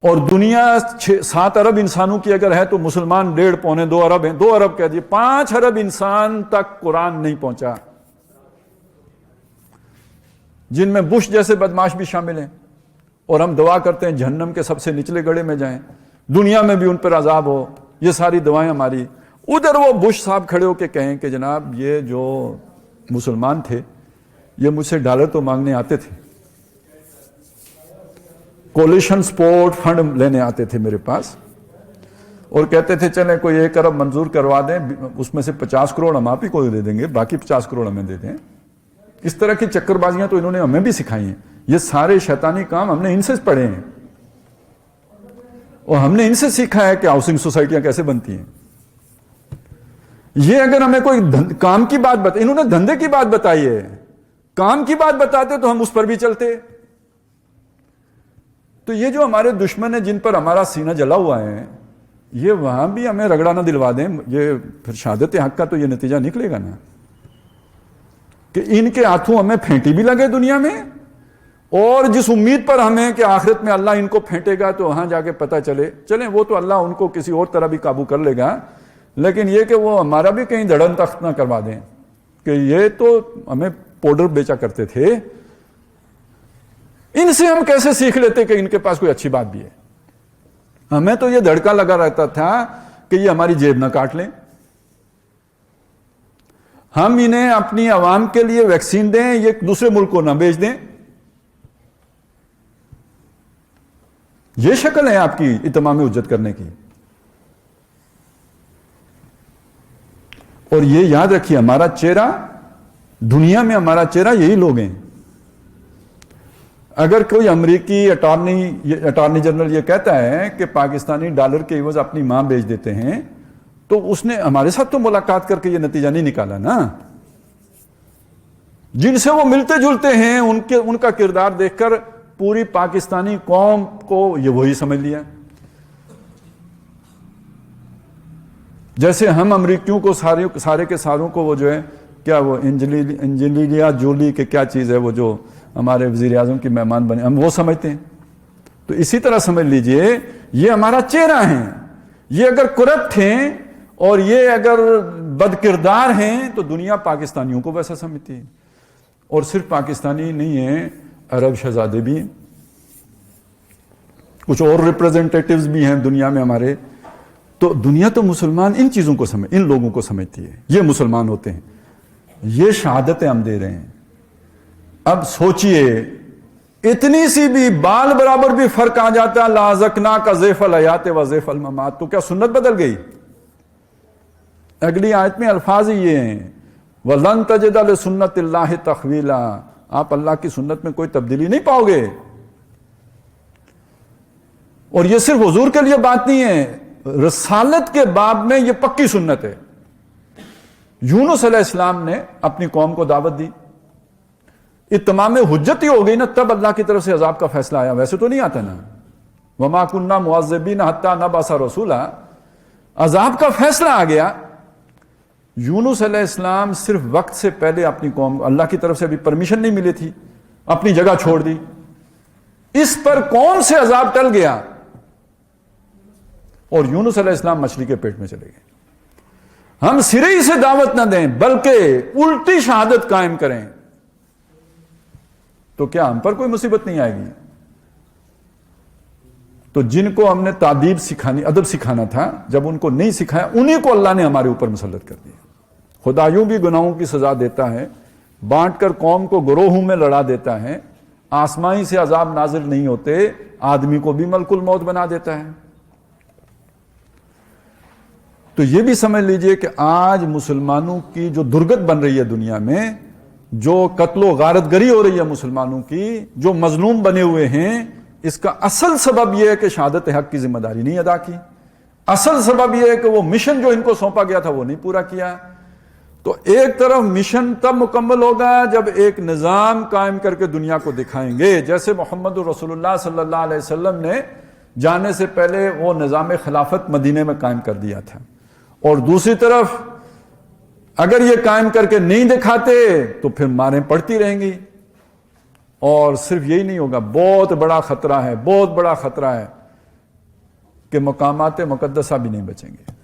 اور دنیا 7 ارب انسانوں کی اگر ہے تو مسلمان 1.5 پونے 2 ارب ہیں. 2 ارب کہہ دیے, 5 ارب انسان تک قرآن نہیں پہنچا, جن میں بش جیسے بدماش بھی شامل ہیں. اور ہم دعا کرتے ہیں جہنم کے سب سے نچلے گڑھے میں جائیں, دنیا میں بھی ان پر عذاب ہو. یہ ساری دعائیں ہماری. ادھر وہ بش صاحب کھڑے ہو کے کہیں کہ جناب یہ جو مسلمان تھے یہ مجھ سے ڈالر تو مانگنے آتے تھے, کولیشن سپورٹ فنڈ لینے آتے تھے میرے پاس, اور کہتے تھے چلیں کوئی 1 ارب منظور کروا دیں, اس میں سے 50 کروڑ ہم آپ ہی کو دے دیں گے, باقی 50 کروڑ ہمیں دے دیں. اس طرح کی چکر بازیاں تو انہوں نے ہمیں بھی سکھائی ہیں. یہ سارے شیطانی کام ہم نے ان سے پڑھے ہیں, اور ہم نے ان سے سیکھا ہے کہ ہاؤسنگ سوسائٹیاں کیسے بنتی ہیں. یہ اگر ہمیں کوئی کام کی بات بتا, انہوں نے دھندے کی بات بتائی ہے, کام کی بات بتاتے تو ہم اس پر بھی چلتے. تو یہ جو ہمارے دشمن ہیں جن پر ہمارا سینہ جلا ہوا ہے, یہ وہاں بھی ہمیں رگڑا نہ دلوا دیں. یہ پھر شہادت حق کا تو یہ نتیجہ نکلے گا نا کہ ان کے ہاتھوں ہمیں پھینٹی بھی لگے دنیا میں, اور جس امید پر ہمیں کہ آخرت میں اللہ ان کو پھینٹے گا تو وہاں جا کے پتہ چلیں وہ تو اللہ ان کو کسی اور طرح بھی قابو کر لے گا, لیکن یہ کہ وہ ہمارا بھی کہیں دھڑن تخت نہ کروا دیں کہ یہ تو ہمیں پاؤڈر بیچا کرتے تھے. ان سے ہم کیسے سیکھ لیتے کہ ان کے پاس کوئی اچھی بات بھی ہے. ہمیں تو یہ دھڑکا لگا رہتا تھا کہ یہ ہماری جیب نہ کاٹ لیں, ہم انہیں اپنی عوام کے لیے ویکسین دیں, یہ دوسرے ملک کو نہ بیچ دیں. یہ شکل ہے آپ کی اتمام حجت کرنے کی. اور یہ یاد رکھیے ہمارا چہرہ دنیا میں, ہمارا چہرہ یہی لوگ ہیں. اگر کوئی امریکی اٹارنی جنرل یہ کہتا ہے کہ پاکستانی ڈالر کے عوض اپنی ماں بیچ دیتے ہیں, تو اس نے ہمارے ساتھ تو ملاقات کر کے یہ نتیجہ نہیں نکالا نا. جن سے وہ ملتے جلتے ہیں ان کا کردار دیکھ کر پوری پاکستانی قوم کو یہ وہی سمجھ لیا. جیسے ہم امریکیوں کو سارے کے ساروں کو وہ جو ہے کیا وہ انجلینا جولی کے کیا چیز ہے وہ جو ہمارے وزیر اعظم کی مہمان بنے, ہم وہ سمجھتے ہیں. تو اسی طرح سمجھ لیجئے یہ ہمارا چہرہ ہیں. یہ اگر کرپٹ ہیں اور یہ اگر بد کردار ہیں تو دنیا پاکستانیوں کو ویسا سمجھتی ہے. اور صرف پاکستانی نہیں ہیں, عرب شہزادے بھی ہیں, کچھ اور ریپریزنٹیٹیوز بھی ہیں دنیا میں ہمارے. تو دنیا تو مسلمان ان چیزوں کو ان لوگوں کو سمجھتی ہے. یہ مسلمان ہوتے ہیں, یہ شہادتیں ہم دے رہے ہیں. اب سوچئے اتنی سی بھی بال برابر بھی فرق آ جاتا, لازکنا کا ضیف الحیات و ضیف الممات, تو کیا سنت بدل گئی؟ اگلی آیت میں الفاظ ہی یہ ہیں, وَلَن تَجِدَ لِسُنَّتِ اللَّهِ تَحْوِيلًا, آپ اللہ کی سنت میں کوئی تبدیلی نہیں پاؤ گے. اور یہ صرف حضور کے لیے بات نہیں ہے, رسالت کے باب میں یہ پکی سنت ہے. یونس علیہ السلام نے اپنی قوم کو دعوت دی, اتمام حجت ہی ہو گئی نا, تب اللہ کی طرف سے عذاب کا فیصلہ آیا. ویسے تو نہیں آتا نا, وَمَا كُنَّا مُعَذِّبِينَ حَتَّى نَبْعَثَ رَسُولًا, عذاب کا فیصلہ آ گیا. یونس علیہ السلام صرف وقت سے پہلے اپنی قوم, اللہ کی طرف سے ابھی پرمیشن نہیں ملی تھی, اپنی جگہ چھوڑ دی. اس پر کون سے عذاب ٹل گیا, اور یونس علیہ السلام مچھلی کے پیٹ میں چلے گئے. ہم سرے ہی سے دعوت نہ دیں بلکہ الٹی شہادت قائم کریں, تو کیا ہم پر کوئی مصیبت نہیں آئے گی؟ تو جن کو ہم نے تادیب سکھانی, ادب سکھانا تھا, جب ان کو نہیں سکھایا انہیں کو اللہ نے ہمارے اوپر مسلط کر دیا. خدا یوں بھی گناہوں کی سزا دیتا ہے, بانٹ کر قوم کو گروہوں میں لڑا دیتا ہے. آسمانی سے عذاب نازل نہیں ہوتے, آدمی کو بھی ملک الموت بنا دیتا ہے. تو یہ بھی سمجھ لیجئے کہ آج مسلمانوں کی جو درگت بن رہی ہے دنیا میں, جو قتل و غارت گری ہو رہی ہے مسلمانوں کی, جو مظلوم بنے ہوئے ہیں, اس کا اصل سبب یہ ہے کہ شہادت حق کی ذمہ داری نہیں ادا کی. اصل سبب یہ ہے کہ وہ مشن جو ان کو سونپا گیا تھا وہ نہیں پورا کیا. تو ایک طرف مشن تب مکمل ہوگا جب ایک نظام قائم کر کے دنیا کو دکھائیں گے, جیسے محمد رسول اللہ صلی اللہ علیہ وسلم نے جانے سے پہلے وہ نظام خلافت مدینے میں قائم کر دیا تھا. اور دوسری طرف اگر یہ قائم کر کے نہیں دکھاتے تو پھر ماریں پڑتی رہیں گی. اور صرف یہی نہیں ہوگا, بہت بڑا خطرہ ہے, بہت بڑا خطرہ ہے کہ مقامات مقدسہ بھی نہیں بچیں گے.